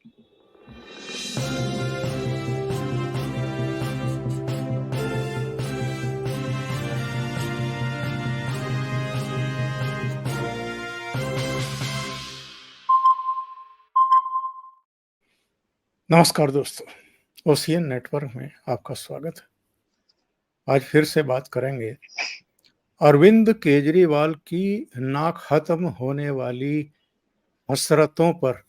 नमस्कार दोस्तों, ocean network में आपका स्वागत है। आज फिर से बात करेंगे अरविंद केजरीवाल की ना खत्म होने वाली हसरतों पर।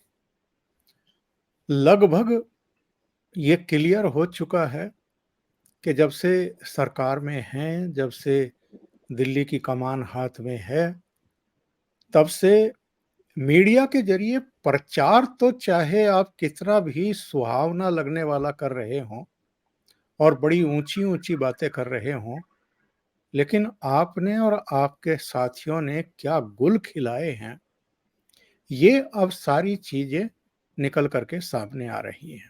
लगभग ये क्लियर हो चुका है कि जब से सरकार में हैं, जब से दिल्ली की कमान हाथ में है, तब से मीडिया के जरिए प्रचार तो चाहे आप कितना भी सुहावना लगने वाला कर रहे हों और बड़ी ऊंची-ऊंची बातें कर रहे हों, लेकिन आपने और आपके साथियों ने क्या गुल खिलाए हैं, ये अब सारी चीजें निकल करके सामने आ रही हैं।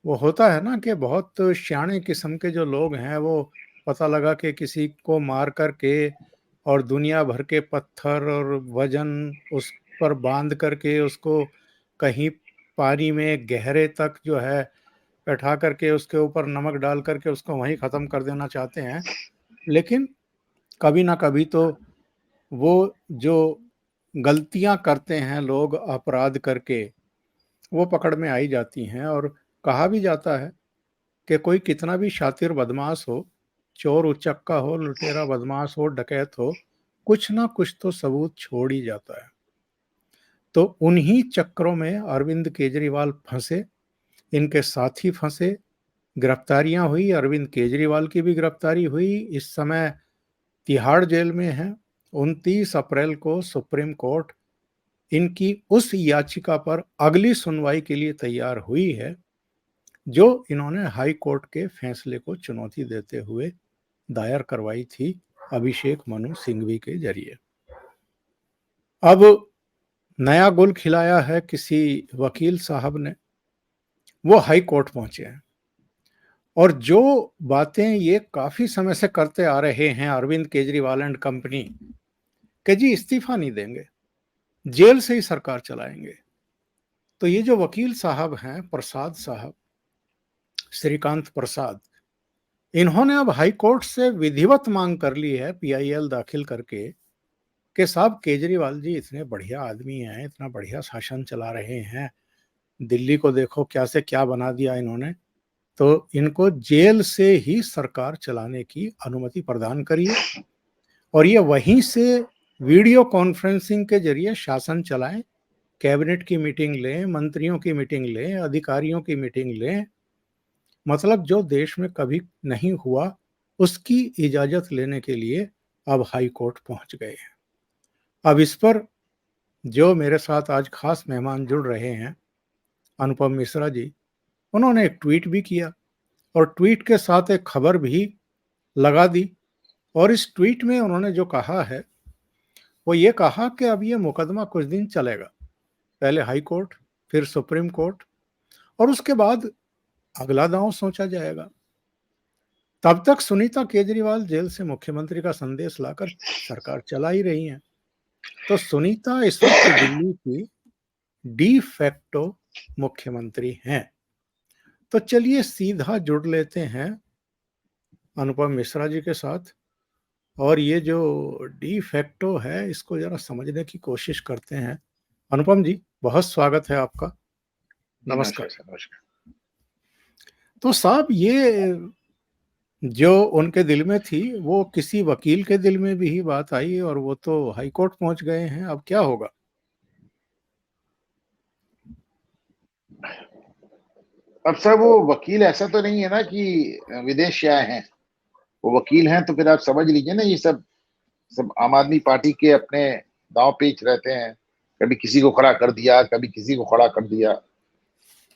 वो होता है ना कि बहुत शाणे किस्म के जो लोग हैं, वो पता लगा कि किसी को मार करके और दुनिया भर के पत्थर और वजन उस पर बांध करके उसको कहीं पानी में गहरे तक जो है बैठा करके उसके ऊपर नमक डाल करके उसको वहीं ख़त्म कर देना चाहते हैं। लेकिन कभी ना कभी तो वो जो गलतियां करते हैं लोग अपराध करके, वो पकड़ में आई जाती हैं। और कहा भी जाता है कि कोई कितना भी शातिर बदमाश हो, चोर उचक्का हो, लुटेरा बदमाश हो, डकैत हो, कुछ ना कुछ तो सबूत छोड़ ही जाता है। तो उन्हीं चक्रों में अरविंद केजरीवाल फंसे, इनके साथी फंसे, गिरफ्तारियां हुई। अरविंद केजरीवाल की भी गिरफ्तारी हुई, इस समय तिहाड़ जेल में हैं। 29 अप्रैल को सुप्रीम कोर्ट इनकी उस याचिका पर अगली सुनवाई के लिए तैयार हुई है, जो इन्होंने हाई कोर्ट के फैसले को चुनौती देते हुए दायर करवाई थी अभिषेक मनु सिंघवी के जरिए। अब नया गुल खिलाया है किसी वकील साहब ने, वो हाई कोर्ट पहुंचे हैं और जो बातें ये काफी समय से करते आ रहे हैं अरविंद केजरीवाल एंड कंपनी, कि जी इस्तीफा नहीं देंगे, जेल से ही सरकार चलाएंगे। तो ये जो वकील साहब हैं, प्रसाद साहब, श्रीकांत प्रसाद, इन्होंने अब हाई कोर्ट से विधिवत मांग कर ली है, पीआईएल दाखिल करके, कि साहब केजरीवाल जी इतने बढ़िया आदमी हैं, इतना बढ़िया शासन चला रहे हैं, दिल्ली को देखो क्या से क्या बना दिया इन्होंने, तो इनको जेल से ही सरकार चलाने की अनुमति प्रदान करिए और ये वहीं से वीडियो कॉन्फ्रेंसिंग के जरिए शासन चलाएं, कैबिनेट की मीटिंग लें, मंत्रियों की मीटिंग लें, अधिकारियों की मीटिंग लें। मतलब जो देश में कभी नहीं हुआ, उसकी इजाजत लेने के लिए अब हाई कोर्ट पहुंच गए हैं। अब इस पर जो मेरे साथ आज खास मेहमान जुड़ रहे हैं, अनुपम मिश्रा जी, उन्होंने एक ट्वीट भी किया और ट्वीट के साथ एक खबर भी लगा दी। और इस ट्वीट में उन्होंने जो कहा है, वो ये कहा कि अब ये मुकदमा कुछ दिन चलेगा, पहले हाई कोर्ट, फिर सुप्रीम कोर्ट, और उसके बाद अगला दांव सोचा जाएगा। तब तक सुनीता केजरीवाल जेल से मुख्यमंत्री का संदेश लाकर सरकार चला ही रही हैं। तो सुनीता इस वक्त दिल्ली की डी फैक्टो मुख्यमंत्री हैं। तो चलिए सीधा जुड़ लेते हैं अनुपम मिश्रा जी के साथ और ये जो डी फैक्टो है, इसको जरा समझने की कोशिश करते हैं। अनुपम जी, बहुत स्वागत है आपका। नमस्कार। नमस्कार। तो साहब, ये जो उनके दिल में थी, वो किसी वकील के दिल में भी ही बात आई और वो तो हाई कोर्ट पहुंच गए हैं। अब क्या होगा? अब सर वो वकील ऐसा तो नहीं है ना कि विदेश से आए हैं। वो वकील हैं तो फिर आप समझ लीजिए ना, ये सब सब आम आदमी पार्टी के अपने दांव पेच रहते हैं। कभी किसी को खड़ा कर दिया, कभी किसी को खड़ा कर दिया।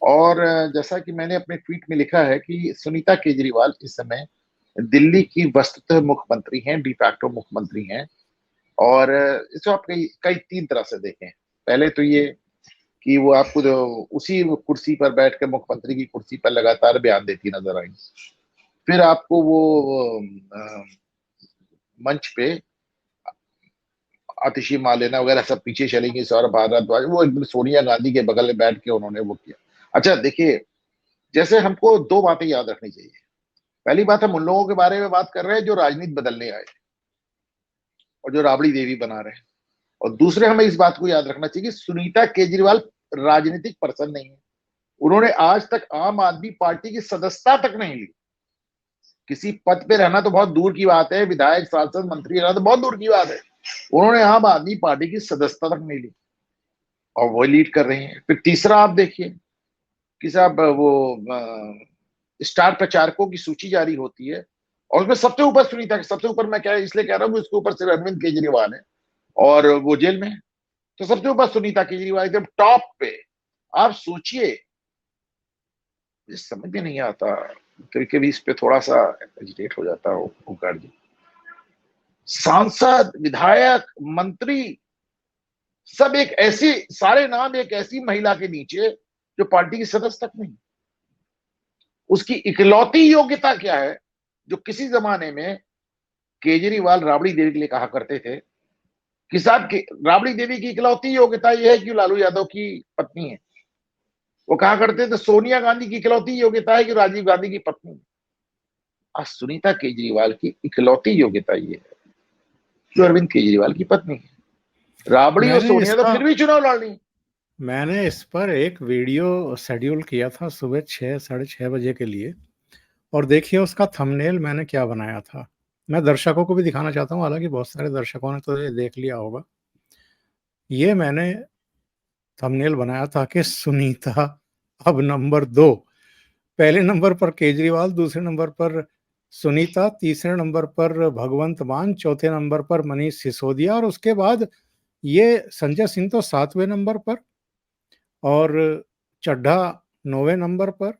और जैसा कि मैंने अपने ट्वीट में लिखा है कि सुनीता केजरीवाल इस समय दिल्ली की वस्तुतः मुख्यमंत्री हैं, डी फैक्टो मुख्यमंत्री हैं। और इसको आप कई कई तीन तरह से देखें। पहले तो ये कि वो आपको जो उसी कुर्सी पर बैठ कर मुख्यमंत्री की कुर्सी पर लगातार बयान देती नजर आई। फिर आपको वो मंच पे आतिशी मालेना वगैरह सब पीछे चलेंगे, सौरभ भारद्वाज, वो एकदम सोनिया गांधी के बगल में बैठ के उन्होंने वो किया। अच्छा देखिए, जैसे हमको दो बातें याद रखनी चाहिए। पहली बात, हम उन लोगों के बारे में बात कर रहे हैं जो राजनीति बदलने आए और जो राबड़ी देवी बना रहे हैं, और दूसरे हमें इस बात को याद रखना चाहिए कि सुनीता केजरीवाल राजनीतिक पर्सन नहीं है। उन्होंने आज तक आम आदमी पार्टी की सदस्यता तक नहीं ली। किसी पद पे रहना तो बहुत दूर की बात है, विधायक सांसद मंत्री रहना तो बहुत दूर की बात है, उन्होंने आम आदमी पार्टी की सदस्यता तक नहीं ली और वो लीड कर रही हैं। फिर तीसरा आप देखिए कि साहब वो स्टार प्रचारकों की सूची जारी होती है और उसमें सबसे ऊपर सुनीता, सबसे ऊपर मैं क्या इसलिए कह रहा हूँ, उसके ऊपर सिर्फ अरविंद केजरीवाल है और वो जेल में है, तो सबसे ऊपर सुनीता केजरीवाल एकदम टॉप पे। आप सोचिए, समझ में नहीं आता, कभी कभी इस पे थोड़ा सा एजिटेट हो जाता हूँ ओंकार जी। सांसद, विधायक, मंत्री, सब एक ऐसी, सारे नाम एक ऐसी महिला के नीचे जो पार्टी की सदस्य तक नहीं। उसकी इकलौती योग्यता क्या है, जो किसी जमाने में केजरीवाल राबड़ी देवी के लिए कहा करते थे कि साहब राबड़ी देवी की इकलौती योग्यता यह है कि लालू यादव की पत्नी है। वो कहा करते थे सोनिया गांधी की इकलौती योग्यता है कि राजीव गांधी की पत्नी है। आज सुनीता केजरीवाल की इकलौती योग्यता ये है जो अरविंद केजरीवाल की पत्नी है। राबड़ी और सोनिया तो फिर भी चुनाव लड़ रही। मैंने इस पर एक वीडियो शेड्यूल किया था सुबह 6, 6:30 बजे के लिए, और देखिए उसका थंबनेल मैंने क्या बनाया था। मैं दर्शकों को भी दिखाना चाहता हूँ, हालांकि बहुत सारे दर्शकों ने तो ये देख लिया होगा। ये मैंने थंबनेल बनाया था कि सुनीता अब नंबर 2। पहले नंबर पर केजरीवाल, दूसरे नंबर पर सुनीता, तीसरे नंबर पर भगवंत मान, चौथे नंबर पर मनीष सिसोदिया, और उसके बाद ये संजय सिंह तो 7वें नंबर पर, और चड्ढा 9वें नंबर पर,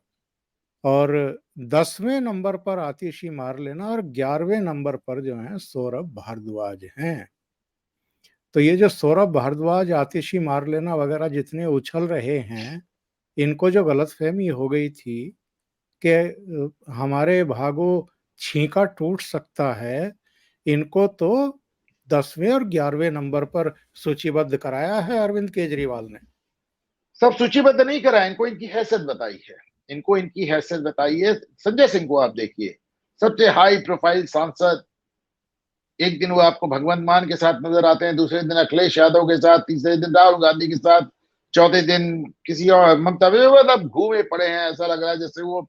और 10वें नंबर पर आतिशी मारलेना, और 11वें नंबर पर जो है सौरभ भारद्वाज हैं। तो ये जो सौरभ भारद्वाज, आतिशी मारलेना वगैरह जितने उछल रहे हैं, इनको जो गलतफहमी हो गई थी कि हमारे भागो छींका टूट सकता है, इनको तो 10वें और 11वें नंबर पर सूचीबद्ध कराया है अरविंद केजरीवाल ने। सब सूचीबद्ध नहीं करा, इनको इनकी हैसियत बताई है, इनको इनकी हैसियत बताई है। संजय सिंह को आप देखिए, सबसे हाई प्रोफाइल सांसद, एक दिन वो आपको भगवंत मान के साथ नजर आते हैं, दूसरे दिन अखिलेश यादव के साथ, तीसरे दिन राहुल गांधी के साथ, चौथे दिन किसी और ममता, मतलब घूमे पड़े हैं। ऐसा लग रहा है जैसे वो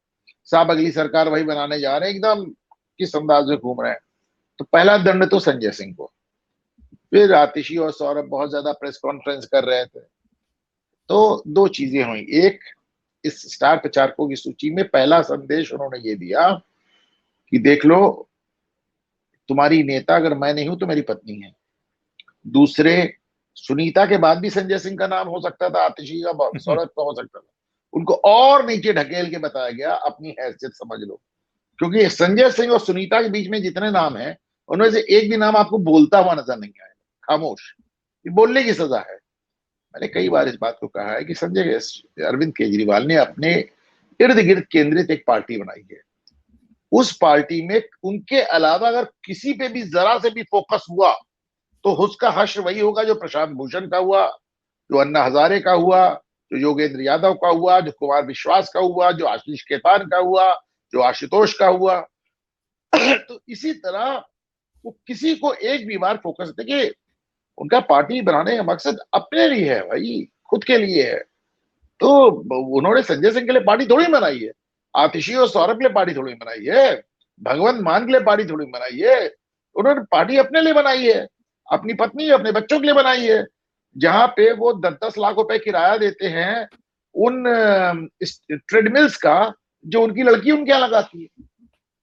साहब अगली सरकार वही बनाने जा रहे हैं, एकदम किस अंदाज में घूम रहे हैं। तो पहला दंड तो संजय सिंह को। फिर आतिशी और सौरभ बहुत ज्यादा प्रेस कॉन्फ्रेंस कर रहे थे, तो दो चीजें हुई। एक, इस स्टार प्रचारकों की सूची में पहला संदेश उन्होंने ये दिया कि देख लो, तुम्हारी नेता अगर मैं नहीं हूं तो मेरी पत्नी है। दूसरे, सुनीता के बाद भी संजय सिंह का नाम हो सकता था, आतिशी का, सौरभ का हो सकता था, उनको और नीचे ढकेल के बताया गया अपनी हैसियत समझ लो। क्योंकि संजय सिंह और सुनीता के बीच में जितने नाम हैं, उनमें से एक भी नाम आपको बोलता हुआ नजर नहीं आएगा, खामोश, ये बोलने की सजा है। मैंने कई बार इस बात को कहा है कि संजय अरविंद केजरीवाल ने अपने इर्द गिर्द केंद्रित एक पार्टी बनाई है। उस पार्टी में उनके अलावा अगर किसी पे भी जरा से भी फोकस हुआ तो उसका हश्र वही होगा जो प्रशांत भूषण का हुआ, जो अन्ना हजारे का हुआ, जो योगेंद्र यादव का हुआ, जो कुमार विश्वास का हुआ, जो आशीष खेतान का हुआ, जो आशुतोष का हुआ। तो इसी तरह वो किसी को एक भी बार फोकस, देखिए उनका पार्टी बनाने का मकसद अपने लिए है भाई, खुद के लिए है। तो उन्होंने संजय सिंह के लिए पार्टी थोड़ी बनाई है, आतिशी और सौरभ के लिए पार्टी थोड़ी बनाई है, भगवंत मान के लिए पार्टी थोड़ी बनाई है। उन्होंने पार्टी अपने लिए बनाई है, अपनी पत्नी, अपने बच्चों के लिए बनाई है। जहां पे वो 10-10 लाख रुपए किराया देते हैं उन ट्रेडमिल्स का, जो उनकी लड़की उनके यहाँ लगाती है,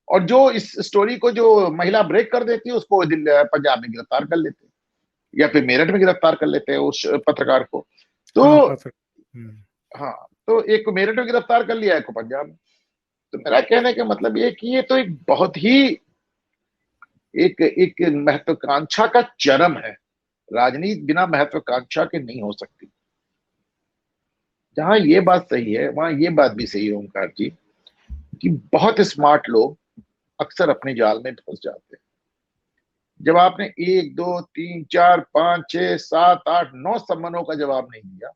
और जो इस स्टोरी को जो महिला ब्रेक कर देती है उसको पंजाब में गिरफ्तार कर लेते हैं, या फिर मेरठ में गिरफ्तार कर लेते हैं उस पत्रकार को। तो हाँ, पत्र। हाँ, तो एक को मेरठ में गिरफ्तार कर लिया, एक को पंजाब में। तो मेरा कहने का मतलब ये कि ये तो एक बहुत ही एक एक महत्वाकांक्षा का चरम है। राजनीति बिना महत्वाकांक्षा के नहीं हो सकती। जहां ये बात सही है वहां ये बात भी सही है ओंकार जी, कि बहुत स्मार्ट लोग अक्सर अपने जाल में फंस जाते हैं। जब आपने 1 2 3 4 5 6 7 8 9 सम्मनों का जवाब नहीं दिया,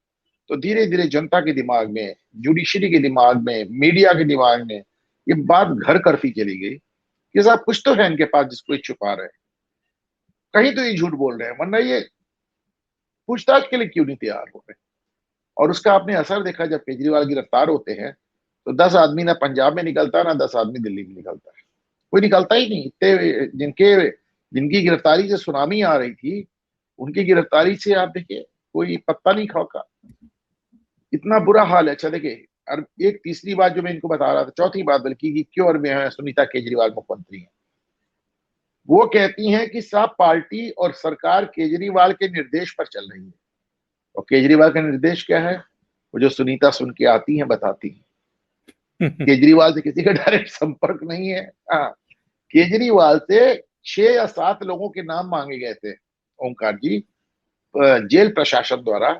तो धीरे धीरे जनता के दिमाग में, जुडिशरी के दिमाग में, मीडिया के दिमाग में ये बात घर करती चली गई कि साहब कुछ तो है इनके पास जिसको ये छुपा रहे हैं, कहीं तो ये झूठ बोल रहे हैं, वरना ये पूछताछ के लिए क्यों नहीं तैयार हो रहे। और उसका आपने असर देखा, जब केजरीवाल गिरफ्तार होते हैं तो 10 आदमी ना पंजाब में निकलता, ना 10 आदमी दिल्ली में निकलता है, कोई निकलता ही नहीं। इतने जिनकी गिरफ्तारी से सुनामी आ रही थी, उनकी गिरफ्तारी से आप देखिए कोई पत्ता नहीं खड़का, इतना बुरा हाल है। अच्छा देखिए, और एक तीसरी बात जो मैं इनको बता रहा था, चौथी बात बल्कि, कि क्यों और में सुनीता केजरीवाल मुख्यमंत्री है, वो कहती हैं कि साहब पार्टी और सरकार केजरीवाल के निर्देश पर चल रही है। और केजरीवाल का निर्देश क्या है, वो जो सुनीता सुन के आती हैं बताती हैं। केजरीवाल से किसी का डायरेक्ट संपर्क नहीं है। हाँ, केजरीवाल से 6 या 7 लोगों के नाम मांगे गए थे ओंकार जी, जेल प्रशासन द्वारा,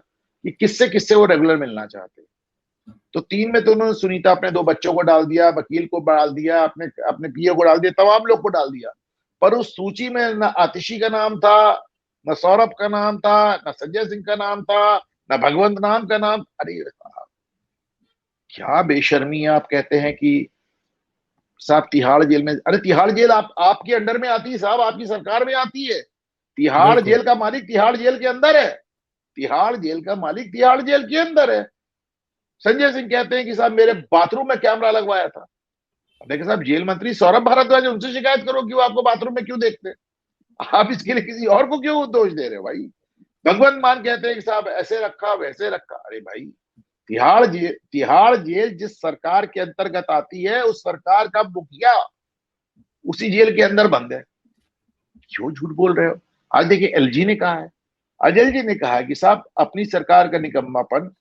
कि किससे किससे वो रेगुलर मिलना चाहते। तो 3 में तो उन्होंने सुनीता अपने 2 बच्चों को डाल दिया, वकील को डाल दिया, अपने अपने पीए को डाल दिया, तमाम लोग को डाल दिया। पर उस सूची में न आतिशी का नाम था, न सौरभ का नाम था, न संजय सिंह का नाम था, न भगवंत नाम का नाम। अरे क्या बेशर्मी है। आप कहते हैं कि साहब तिहाड़ जेल में, अरे तिहाड़ जेल आपके अंडर में आती है साहब, आपकी सरकार में आती है। तिहाड़ बिल्कुल। जेल का मालिक तिहाड़ जेल के अंदर है, तिहाड़ जेल का मालिक तिहाड़ जेल के अंदर है। संजय सिंह कहते हैं कि साहब मेरे बाथरूम में कैमरा लगवाया था। देखिए साहब, जेल मंत्री सौरभ भारद्वाज, उनसे शिकायत करो कि वो आपको बाथरूम में क्यों देखते हैं। आप इसके लिए किसी और को क्यों दोष दे रहे हो भाई। भगवंत मान कहते हैं कि साहब ऐसे रखा वैसे रखा। अरे भाई, तिहाड़ जेल जिस सरकार के अंतर्गत आती है, उस सरकार का मुखिया उसी जेल के अंदर बंद है, क्यों झूठ बोल रहे हो। आज देखिए एलजी ने कहा है, अजय जी ने कहा है कि साहब अपनी सरकार का निकम्मापन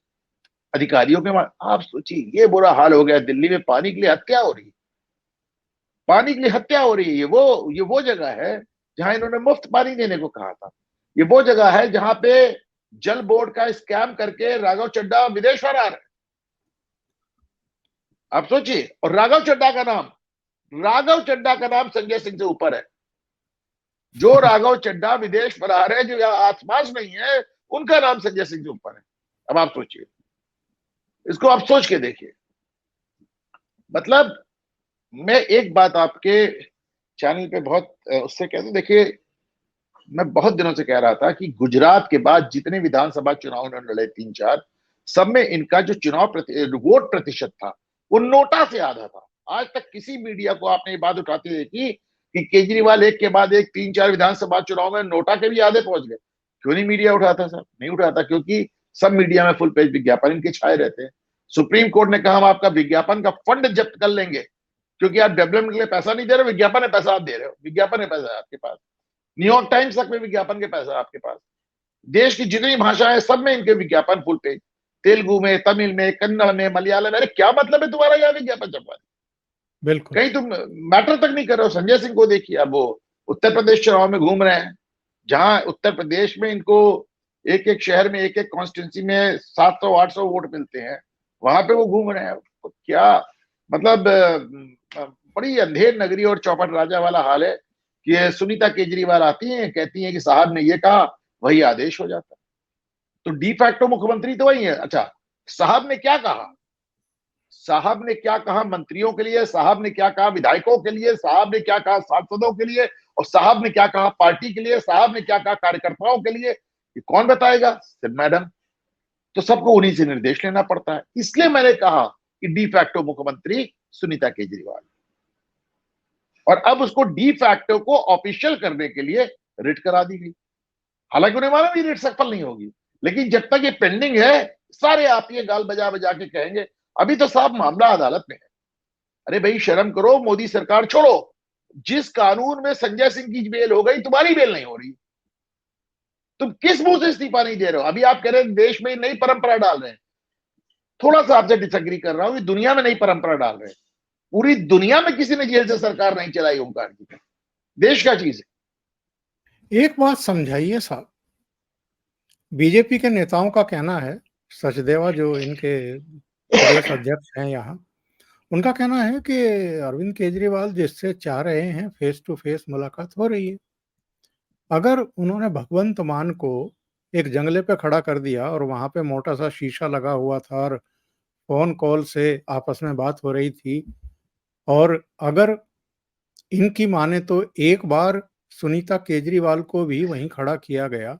अधिकारियों के आप सोचिए, ये बुरा हाल हो गया दिल्ली में, पानी के लिए हत्या हो रही है, पानी के लिए हत्या हो रही है। ये वो जगह है जहां इन्होंने मुफ्त पानी देने को कहा था। ये वो जगह है जहां पे जल बोर्ड का स्कैम करके राघव चड्ढा विदेश फरार है। आप सोचिए, और राघव चड्ढा का नाम संजय सिंह से ऊपर है। जो राघव चड्ढा विदेश फरार है, जो यहाँ आसपास नहीं है, उनका नाम संजय सिंह से ऊपर है। अब आप सोचिए, इसको आप सोच के देखिए। मतलब मैं एक बात आपके चैनल पे बहुत उससे कहता हूं, देखिए मैं बहुत दिनों से कह रहा था कि गुजरात के बाद जितने विधानसभा चुनाव उन्होंने लड़े 3 4, सब में इनका जो वोट प्रतिशत था वो नोटा से आधा था। आज तक किसी मीडिया को आपने ये बात उठाते देखी कि केजरीवाल एक के बाद एक 3 4 विधानसभा चुनाव में नोटा के भी आधे पहुंच गए। क्यों नहीं मीडिया उठाता सर, नहीं उठाता, क्योंकि सब मीडिया में फुल पेज विज्ञापन इनके छाए रहते हैं। सुप्रीम कोर्ट ने कहा हम आपका विज्ञापन का फंड जब्त कर लेंगे, क्योंकि आप डेवलपमेंट के लिए पैसा नहीं दे रहे, विज्ञापन है पैसा आप दे रहे हो, विज्ञापन है पैसा आपके पास। न्यूयॉर्क टाइम्स तक में विज्ञापन के पैसा आपके पास। देश की जितनी भाषाएं सब में इनके विज्ञापन फुल पेज, तेलुगु में, तमिल में, कन्नड़ में, मलयालम में। अरे क्या मतलब है तुम्हारा यहाँ विज्ञापन छपवाने, बिल्कुल। कहीं तुम मैटर तक नहीं कर रहे हो। संजय सिंह को देखिए, अब वो उत्तर प्रदेश चुनाव में घूम रहे हैं, जहां उत्तर प्रदेश में इनको एक एक शहर में, एक एक कॉन्स्टिट्यूंसी में 700 800 वोट मिलते हैं, वहां पे वो घूम रहे हैं। तो क्या मतलब, बड़ी अंधेर नगरी और चौपट राजा वाला हाल है कि सुनीता केजरीवाल आती हैं, कहती हैं कि साहब ने ये कहा, वही आदेश हो जाता है। तो डी फैक्टो मुख्यमंत्री तो वही है। अच्छा, साहब ने क्या कहा, साहब ने क्या कहा मंत्रियों के लिए, साहब ने क्या कहा विधायकों के लिए, साहब ने क्या कहा सांसदों के लिए, और साहब ने क्या कहा पार्टी के लिए, साहब ने क्या कहा कार्यकर्ताओं के लिए, ये कौन बताएगा, सिर्फ मैडम। तो सबको उन्हीं से निर्देश लेना पड़ता है। इसलिए मैंने कहा कि डी फैक्टो मुख्यमंत्री सुनीता केजरीवाल, और अब उसको डी फैक्टो को ऑफिशियल करने के लिए रिट करा दी गई। हालांकि उन्हें मालूम ये रिट सफल नहीं होगी, लेकिन जब तक ये पेंडिंग है, सारे आप ये गाल बजा बजा के कहेंगे अभी तो साहब मामला अदालत में है। अरे भाई शर्म करो, मोदी सरकार छोड़ो। जिस कानून में संजय सिंह की बेल हो गई, तुम्हारी बेल नहीं हो रही। तुम किस मुंह से इस्तीफा नहीं दे रहे हो। अभी आप कह रहे हैं देश में नई परंपरा डाल रहे हैं, थोड़ा सा आपसे डिसएग्री कर रहा हूं कि दुनिया में नई परंपरा डाल रहे हैं। पूरी दुनिया में किसी ने जेल से सरकार नहीं चलाई ओंकार जी, देश का चीज है। एक बात समझाइए साहब, बीजेपी के नेताओं का कहना है, सचदेवा जो इनके प्रदेश अध्यक्ष हैं यहाँ, उनका कहना है कि अरविंद केजरीवाल जिससे चाह रहे हैं फेस टू फेस मुलाकात हो रही है। अगर उन्होंने भगवंत मान को एक जंगले पे खड़ा कर दिया और वहां पे मोटा सा शीशा लगा हुआ था और फोन कॉल से आपस में बात हो रही थी, और अगर इनकी माने तो एक बार सुनीता केजरीवाल को भी वहीं खड़ा किया गया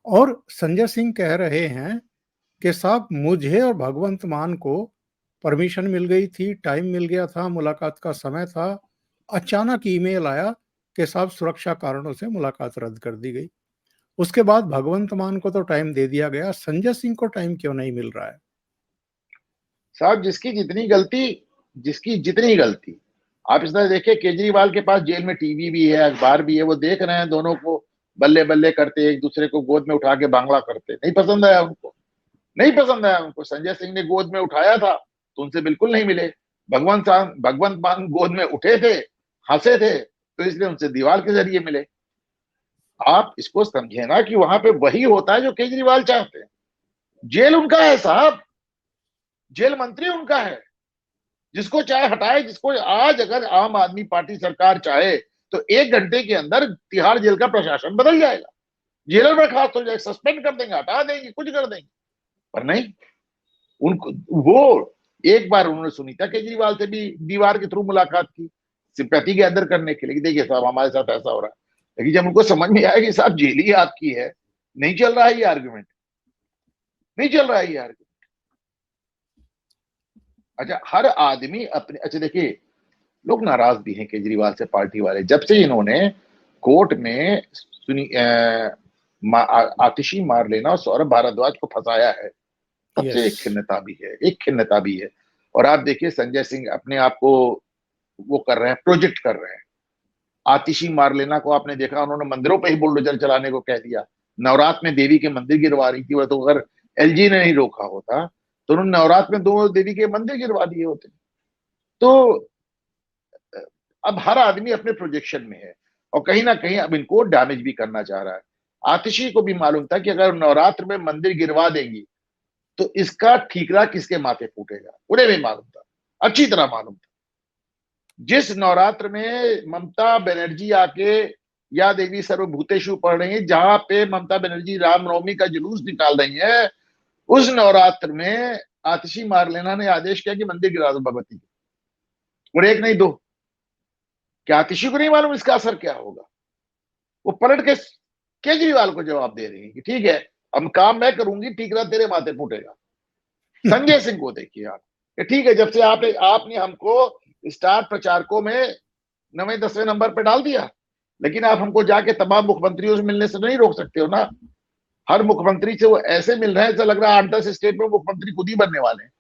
और संजय सिंह कह रहे हैं कि साहब मुझे और भगवंत मान को परमिशन मिल गई थी, टाइम मिल गया था, मुलाकात का समय था, अचानक ईमेल आया कि साहब सुरक्षा कारणों से मुलाकात रद्द कर दी गई। उसके बाद भगवंत मान को तो टाइम दे दिया गया, संजय सिंह को टाइम क्यों नहीं मिल रहा है? साहब जिसकी जितनी गलती, आप इस तरह देखिए, केजरीवाल के पास जेल में टीवी भी है, अखबार भी है, वो देख रहे हैं दोनों को बल्ले बल्ले करते, एक दूसरे को गोद में उठा के बांग्ला करते। नहीं पसंद आया उनको, नहीं पसंद आया उनको। संजय सिंह ने गोद में उठाया था तो उनसे बिल्कुल नहीं मिले। भगवंत मान गोद में उठे थे, हंसे थे, तो इसलिए उनसे दीवार के जरिए मिले। आप इसको समझे ना कि वहां पे वही होता है जो केजरीवाल चाहते हैं। जेल उनका है साहब, जेल मंत्री उनका है, जिसको चाहे हटाए, जिसको आज अगर आम आदमी पार्टी सरकार चाहे तो 1 घंटे के अंदर तिहाड़ जेल का प्रशासन बदल जाएगा, जेलर बर्खास्त हो जाएगा, सस्पेंड कर देंगे, हटा देंगे, कुछ कर देंगे। पर नहीं, उनको वो एक बार उन्होंने सुनीता केजरीवाल से भी दीवार के थ्रू मुलाकात की, सिंपैथी गैदर करने के लिए, देखिए साहब हमारे साथ ऐसा हो रहा है। लेकिन जब उनको समझ में आया कि साहब जेल ही आपकी है, नहीं चल रहा है ये आर्गुमेंट, नहीं चल रहा है ये आर्गुमेंट। अच्छा, हर आदमी अपने, अच्छा देखिए, लोग नाराज भी हैं केजरीवाल से, पार्टी वाले, जब से इन्होंने कोर्ट में आतिशी मारलेना और सौरभ भारद्वाज को फंसाया है, तब से यस। एक खिन्नता भी है, एक खिन्नता भी है। और आप देखिए संजय सिंह अपने आप को वो कर रहे हैं, प्रोजेक्ट कर रहे हैं। आतिशी मारलेना को आपने देखा, उन्होंने मंदिरों पे ही बुलडोजर चलाने को कह दिया। नवरात्र में देवी के मंदिर गिरवा रही थी वो, तो अगर एलजी ने नहीं रोका होता तो उन्होंने नवरात्र में 2 देवी के मंदिर गिरवा दिए होते। तो अब हर आदमी अपने प्रोजेक्शन में है और कहीं ना कहीं अब इनको डैमेज भी करना चाह रहा है। आतिशी को भी मालूम था कि अगर नवरात्र में मंदिर गिरवा देंगी तो इसका ठीकरा किसके माथे फूटेगा, उन्हें भी मालूम था, अच्छी तरह मालूम था। जिस नवरात्र में ममता बनर्जी आके या देवी सर्वभूतेषु पढ़ रही है, जहां पे ममता बनर्जी रामनवमी का जुलूस निकाल रही है, उस नवरात्र में आतिशी मारलेना ने आदेश किया कि मंदिर गिरा दो भगवती के, और एक नहीं दो। क्या आतिशी को नहीं मालूम इसका असर क्या होगा? वो पलट के केजरीवाल को जवाब दे रही है कि ठीक है, अब काम मैं करूंगी, ठीकरा तेरे माथे फूटेगा। संजय सिंह को देखिए आप, कि ठीक है, जब से आपने हमको स्टार प्रचारकों में 9वें 10वें नंबर पे डाल दिया, लेकिन आप हमको जाके तमाम मुख्यमंत्रियों से मिलने से नहीं रोक सकते हो ना। हर मुख्यमंत्री से वो ऐसे मिल रहे हैं, ऐसा लग रहा है 8-10 स्टेट में मुख्यमंत्री खुद ही बनने वाले हैं।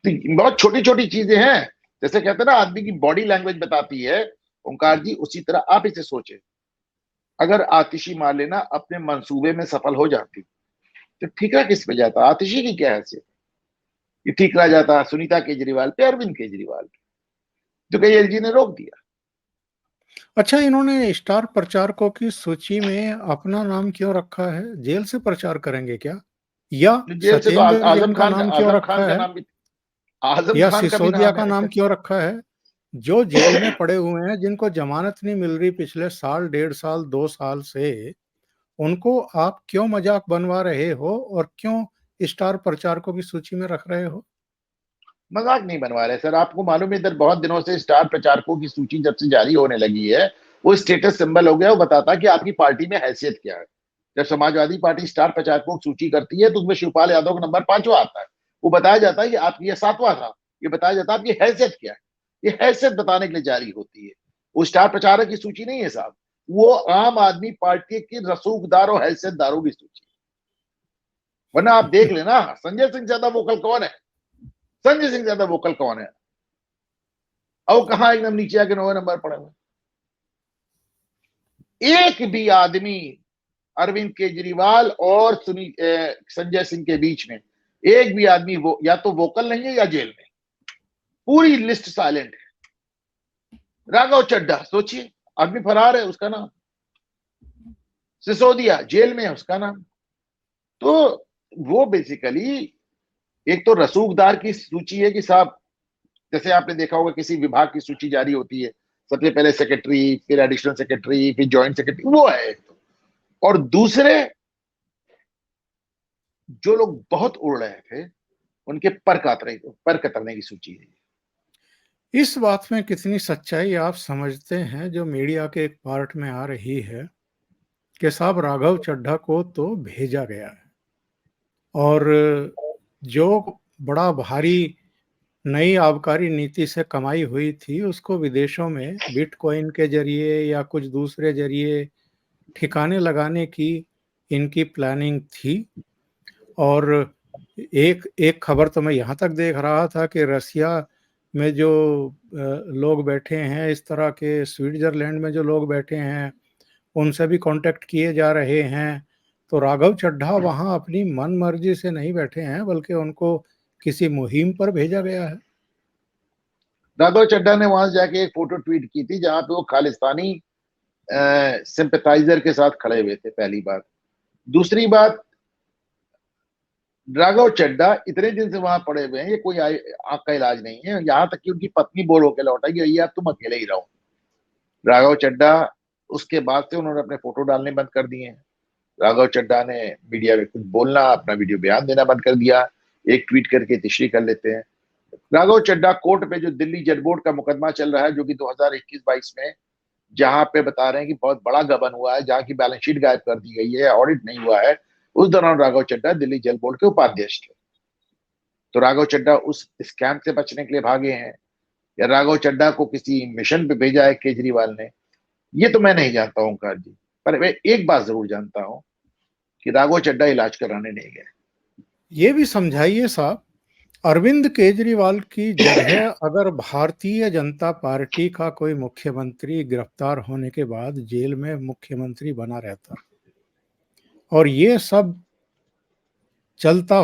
तो बहुत छोटी छोटी चीजें हैं, जैसे कहते हैं ना आदमी की बॉडी लैंग्वेज बताती है, ओंकार जी, उसी तरह आप इसे सोचे। अगर आतिशी मारलेना अपने मंसूबे में सफल हो जाती तो ठीकरा किस पे जाता? आतिशी की क्या हैसियत? ये ठीकरा जाता सुनीता केजरीवाल पे, अरविंद केजरीवाल पे, जो कई एलजी ने रोक दिया। अच्छा, इन्होंने स्टार प्रचारकों की सूची में अपना नाम क्यों रखा है? जेल से प्रचार करेंगे क्या? या जेल से तो सत्येंद्र जैन का नाम क्यों आजम रखा खान का है? नाम भी, आजम या खान का भी सिसोदिया नाम का है नाम वैसे। क्यों रखा है? जो जेल में पड़े हुए हैं, जिनको जमानत नहीं मिल रही पिछले साल, 1.5 साल, 2 साल से, उनको आप क्यों मजाक बनवा रहे हो और क्यों स्टार प्रचारकों की सूची में रख रहे हो? मजाक नहीं बनवा रहे सर, आपको मालूम है इधर बहुत दिनों से स्टार प्रचारकों की सूची जब से जारी होने लगी है, वो स्टेटस सिंबल हो गया, वो बताता कि आपकी पार्टी में हैसियत क्या है। जब समाजवादी पार्टी स्टार प्रचारकों की सूची करती है तो उसमें शिवपाल यादव का नंबर 5वां आता है। वो बताया जाता है कि आपकी ये 7वां था, ये बताया जाता है आपकी हैसियत क्या है। ये हैसियत बताने के लिए जारी होती है, वो स्टार प्रचारक की सूची नहीं है साहब, वो आम आदमी पार्टी की रसूखदार और हैसियतदारों की सूची। वरना आप देख लेना, संजय सिंह ज्यादा वोकल कौन है? संजय सिंह ज्यादा वोकल कौन है? और कहा एकदम नीचे आके 9वें नंबर पड़े हुए। एक भी आदमी अरविंद केजरीवाल और संजय सिंह के बीच में एक भी आदमी वो या तो वोकल नहीं है या जेल में, पूरी लिस्ट साइलेंट है। राघव चड्ढा सोचिए, आदमी फरार है, उसका नाम। सिसोदिया जेल में है, उसका नाम। तो वो बेसिकली एक तो रसूखदार की सूची है कि साहब, जैसे आपने देखा होगा किसी विभाग की सूची जारी होती है, सबसे पहले सेक्रेटरी, फिर एडिशनल सेक्रेटरी, फिर जॉइंट सेक्रेटरी, वो है एक तो। और दूसरे जो लोग बहुत उड़ रहे थे उनके पर कतरने की सूची है। इस बात में कितनी सच्चाई आप समझते हैं जो मीडिया के एक पार्ट में आ रही है कि साहब राघव चड्ढा को तो भेजा गया है और जो बड़ा भारी नई आबकारी नीति से कमाई हुई थी उसको विदेशों में बिटकॉइन के जरिए या कुछ दूसरे जरिए ठिकाने लगाने की इनकी प्लानिंग थी। और एक एक खबर तो मैं यहाँ तक देख रहा था कि रसिया में जो लोग बैठे हैं, इस तरह के स्विट्जरलैंड में जो लोग बैठे हैं, उनसे भी कांटेक्ट किए जा रहे हैं। तो राघव चड्ढा वहाँ अपनी मन मर्जी से नहीं बैठे हैं, बल्कि उनको किसी मुहिम पर भेजा गया है। राघव चड्ढा ने वहां जाके एक फोटो ट्वीट की थी जहां पे वो खालिस्तानी सिंपैथाइजर के साथ खड़े हुए थे, पहली बात। दूसरी बात, राघव चड्ढा इतने दिन से वहां पड़े हुए हैं, ये कोई आंख का इलाज नहीं है। यहां तक कि उनकी पत्नी बोल होकर लौट आई कि भैया तुम अकेले ही रहो। राघव चड्ढा, उसके बाद से उन्होंने अपने फोटो डालने बंद कर दिए हैं। राघव चड्ढा ने मीडिया में कुछ बोलना, अपना वीडियो बयान देना बंद कर दिया। एक ट्वीट करके तिश्री कर लेते हैं। राघव चड्ढा कोर्ट पे जो दिल्ली जज बोर्ड का मुकदमा चल रहा है, जो कि 2021-22 में, जहां पे बता रहे हैं कि बहुत बड़ा गबन हुआ है, जहां की बैलेंस शीट गायब कर दी गई है, ऑडिट नहीं हुआ है, उस दौरान राघव चड्ढा दिल्ली जल बोर्ड के उपाध्यक्ष थे। तो राघव चड्ढा उस स्कैम से बचने के लिए भागे हैं, या राघव चड्ढा को किसी मिशन पे भेजा है केजरीवाल ने, ये तो मैं नहीं जानता हूँ ओंकार जी। पर मैं एक बात जरूर जानता हूँ कि राघव चड्ढा इलाज कराने नहीं गए। ये भी समझाइए साहब, अरविंद केजरीवाल की जगह अगर भारतीय जनता पार्टी का कोई मुख्यमंत्री गिरफ्तार होने के बाद जेल में मुख्यमंत्री बना रहता और ये सब चलता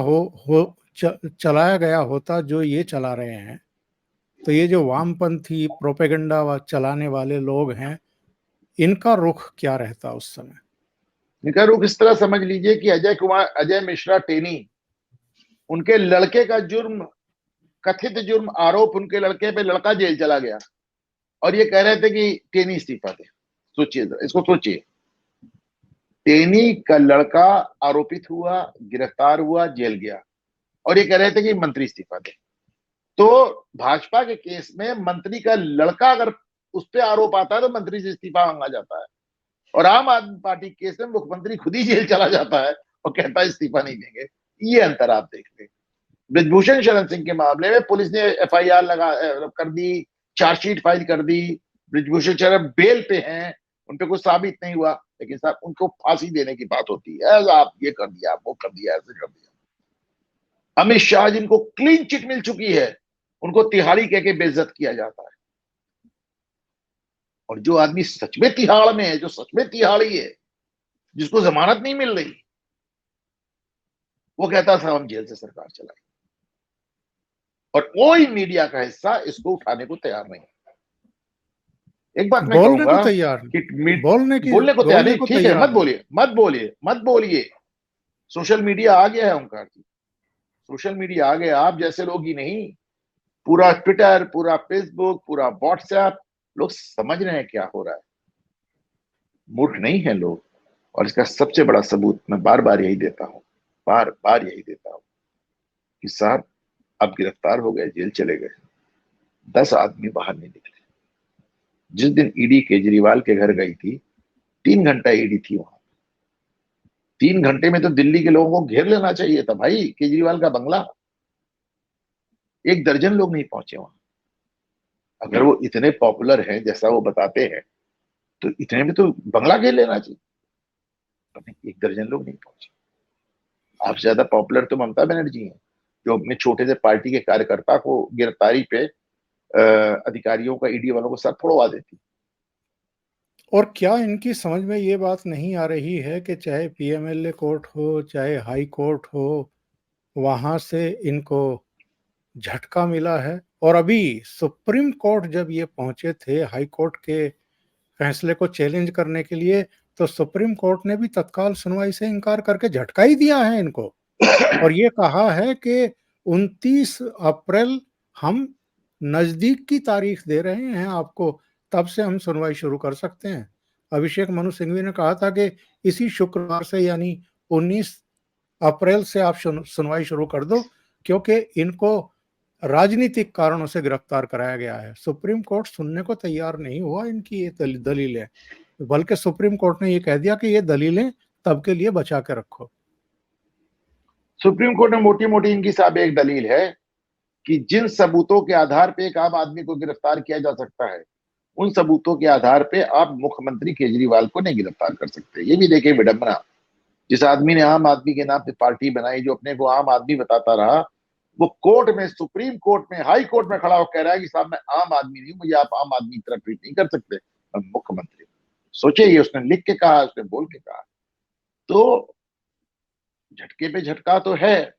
चलाया गया होता जो ये चला रहे हैं, तो ये जो वामपंथी प्रोपेगेंडा चलाने वाले लोग हैं, इनका रुख क्या रहता उस समय? इनका रुख इस तरह समझ लीजिए कि अजय मिश्रा टेनी, उनके लड़के का जुर्म, कथित जुर्म आरोप उनके लड़के पे, लड़का जेल चला गया और ये कह रहे थे कि टेनी इस्तीफा दे। सोचिए जरा, इसको सोचिए। टेनी का लड़का आरोपित हुआ, गिरफ्तार हुआ, जेल गया और ये कह रहे थे कि मंत्री इस्तीफा दे। तो भाजपा के केस में मंत्री का लड़का अगर उस पर आरोप आता है तो मंत्री से इस्तीफा मांगा जाता है, और आम आदमी पार्टी केस में मुख्यमंत्री खुद ही जेल चला जाता है और कहता है इस्तीफा नहीं देंगे। ये अंतर आप देख लें। ब्रिजभूषण शरण सिंह के मामले में पुलिस ने एफआईआर कर दी, चार्जशीट फाइल कर दी। ब्रिजभूषण शरण बेल पे हैं, उन पे कुछ साबित नहीं हुआ, लेकिन साहब उनको फांसी देने की बात होती है, आप ये कर दिया, आप वो कर दिया, ऐसे कर दिया। अमित शाह जिनको क्लीन चिट मिल चुकी है, उनको तिहाड़ी कह के बेइज्जत किया जाता है। और जो आदमी सच में तिहाड़ में है, जो सच में तिहाड़ी है, जिसको जमानत नहीं मिल रही, वो कहता था हम जेल से सरकार चलाए। और कोई मीडिया का हिस्सा इसको उठाने को तैयार नहीं। एक बात मैं बोलने को कहूंगा तैयार कि बोलने को तैयार बोलने नहीं, को ठीक है, तैयार मत नहीं। बोलिए, मत बोलिए, मत बोलिए। सोशल मीडिया आ गया है ओंकार जी, सोशल मीडिया आ गया। आप जैसे लोग ही नहीं, पूरा ट्विटर, पूरा फेसबुक, पूरा व्हाट्सएप, लोग समझ रहे हैं क्या हो रहा है। मूर्ख नहीं है लोग। और इसका सबसे बड़ा सबूत मैं बार बार यही देता हूं, बार बार यही देता हूं कि साहब अब गिरफ्तार हो गए, जेल चले गए, 10 आदमी बाहर नहीं निकले। जिस दिन ईडी केजरीवाल के घर गई थी, 3 घंटा ईडी थी वहां। 3 घंटे में तो दिल्ली के लोगों को घेर लेना चाहिए था भाई, केजरीवाल का बंगला। 1 दर्जन लोग नहीं पहुंचे वहां। अगर वो इतने पॉपुलर हैं जैसा वो बताते हैं, तो इतने में तो बंगला घेर लेना चाहिए। 1 दर्जन लोग नहीं पहुंचे। आपसे ज्यादा पॉपुलर तो ममता बनर्जी है, जो अपने छोटे से पार्टी के कार्यकर्ता को गिरफ्तारी पे अधिकारियों का, ईडी वालों को सर फोड़वा देती। और क्या इनकी समझ में ये बात नहीं आ रही है कि चाहे पीएमएलए कोर्ट हो, चाहे हाई कोर्ट हो, वहां से इनको झटका मिला है। और अभी सुप्रीम कोर्ट जब ये पहुंचे थे हाई कोर्ट के फैसले को चैलेंज करने के लिए, तो सुप्रीम कोर्ट ने भी तत्काल सुनवाई से इनकार करके झटका ही दिया है इनको और ये कहा है कि 29 अप्रैल हम नजदीक की तारीख दे रहे हैं आपको, तब से हम सुनवाई शुरू कर सकते हैं। अभिषेक मनु सिंघवी ने कहा था कि इसी शुक्रवार से यानी 19 अप्रैल से आप सुनवाई शुरू कर दो, क्योंकि इनको राजनीतिक कारणों से गिरफ्तार कराया गया है। सुप्रीम कोर्ट सुनने को तैयार नहीं हुआ इनकी ये दलीलें, बल्कि सुप्रीम कोर्ट ने ये कह दिया कि ये दलीलें तब के लिए बचा के रखो। सुप्रीम कोर्ट में मोटी मोटी इनकी साहब एक दलील है कि जिन सबूतों के आधार पे एक आम आदमी को गिरफ्तार किया जा सकता है, उन सबूतों के आधार पे आप मुख्यमंत्री केजरीवाल को नहीं गिरफ्तार कर सकते। ये भी देखिए विडंबना, जिस आदमी ने आम आदमी के नाम पे पार्टी बनाई, जो अपने को आम आदमी बताता रहा, वो कोर्ट में, सुप्रीम कोर्ट में, हाई कोर्ट में खड़ा होकर कह रहा है कि साहब मैं आम आदमी नहीं हूं, मुझे आप आम आदमी की तरह ट्रीट नहीं कर सकते, मैं मुख्यमंत्री। सोचिए, ये उसने लिख के कहा, उसने बोल के कहा। तो झटके पे झटका तो है,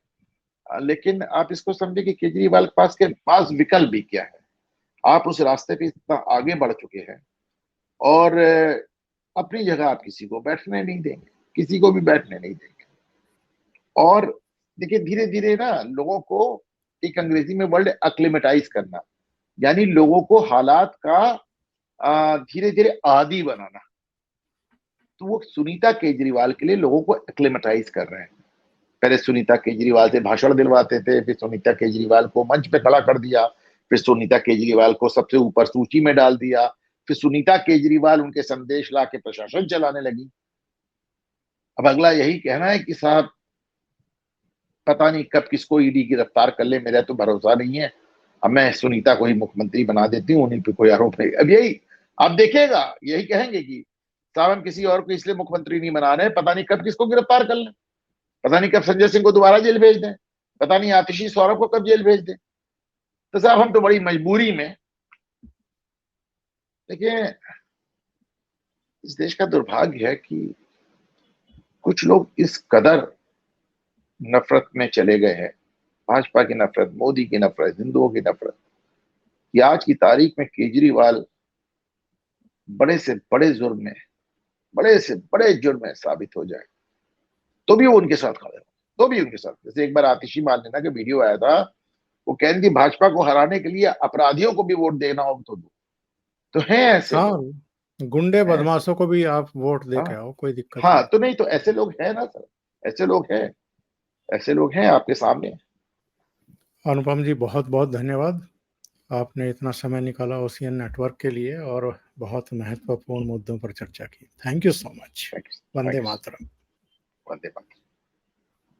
लेकिन आप इसको समझे कि केजरीवाल के पास विकल्प भी क्या है। आप उस रास्ते पे इतना आगे बढ़ चुके हैं और अपनी जगह आप किसी को बैठने नहीं देंगे, किसी को भी बैठने नहीं देंगे। और देखिए, धीरे धीरे ना लोगों को, एक अंग्रेजी में वर्ड एक्लिमेटाइज करना, यानी लोगों को हालात का धीरे धीरे आदी बनाना। तो वो सुनीता केजरीवाल के लिए लोगों को एक्लिमेटाइज कर रहे हैं। पहले सुनीता केजरीवाल से भाषण दिलवाते थे, फिर सुनीता केजरीवाल को मंच पे खड़ा कर दिया, फिर सुनीता केजरीवाल को सबसे ऊपर सूची में डाल दिया, फिर सुनीता केजरीवाल उनके संदेश ला के प्रशासन चलाने लगी। अब अगला यही कहना है कि साहब पता नहीं कब किसको ईडी गिरफ्तार कर ले, मेरा तो भरोसा नहीं है, अब मैं सुनीता को ही मुख्यमंत्री बना देती हूँ, उन्हीं पे कोई आरोप है। अब यही आप देखिएगा, यही कहेंगे कि साहब हम किसी और को इसलिए मुख्यमंत्री नहीं बना रहे, पता नहीं कब किसको गिरफ्तार कर लें, पता नहीं कब संजय सिंह को दोबारा जेल भेज दें, पता नहीं आतिशी सौरभ को कब जेल भेज दें। तो साहब हम तो बड़ी मजबूरी में, देखिए इस देश का दुर्भाग्य है कि कुछ लोग इस कदर नफरत में चले गए हैं, भाजपा की नफरत, मोदी की नफरत, हिंदुओं की नफरत, कि आज की तारीख में केजरीवाल बड़े से बड़े जुर्म में, बड़े से बड़े जुर्म में साबित हो जाए तो भी वो उनके साथ खड़े हो, तो भी उनके साथ। जैसे एक बार आतिशी मार्लेना का वीडियो आया था, वो कह रही थी भाजपा को हराने के लिए अपराधियों को भी वोट देना हो तो दो। तो हैं ऐसे हाँ, लोग, गुंडे हैं ऐसे। बदमाशों को भी आप वोट दे के हाँ, आओ, कोई दिक्कत हाँ, नहीं। तो नहीं तो ऐसे लोग हैं ना सर, ऐसे लोग हैं, ऐसे लोग हैं आपके सामने। अनुपम जी, बहुत बहुत धन्यवाद। आपने इतना समय निकाला ओशियन नेटवर्क के लिए और बहुत महत्वपूर्ण मुद्दों पर चर्चा की। Thank you so much. Thank Vande you, Mataram. Vande Mataram.